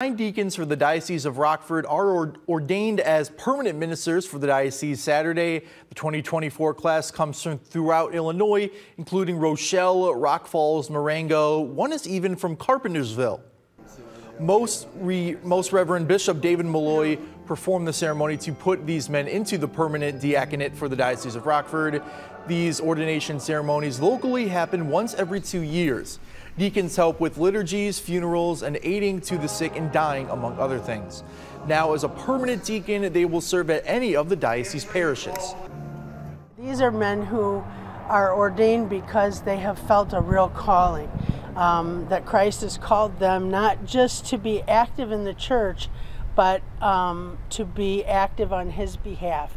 9 deacons for the Diocese of Rockford are ordained as permanent ministers for the diocese Saturday. The 2024 class comes from throughout Illinois, including Rochelle, Rock Falls, Marengo. One is even from Carpentersville. Most Reverend Bishop David Malloy performed the ceremony to put these men into the permanent diaconate for the Diocese of Rockford. These ordination ceremonies locally happen once every 2 years. Deacons help with liturgies, funerals, and aiding to the sick and dying, among other things. Now, as a permanent deacon, they will serve at any of the diocese parishes. These are men who are ordained because they have felt a real calling, that Christ has called them not just to be active in the church, but to be active on His behalf.